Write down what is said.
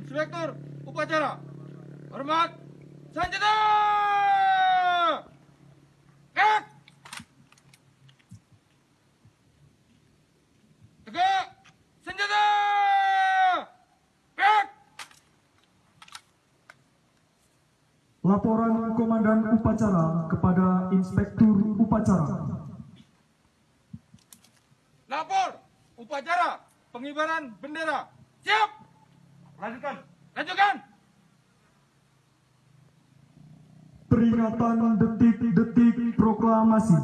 Inspektur Upacara. Hormat, senjata! Gerak! Tegak! Senjata! Gerak! Laporan Komandan Upacara kepada Inspektur Upacara. Lapor upacara pengibaran bendera. Siap! Lanjutkan. Lanjutkan. Peringatan detik-detik proklamasi.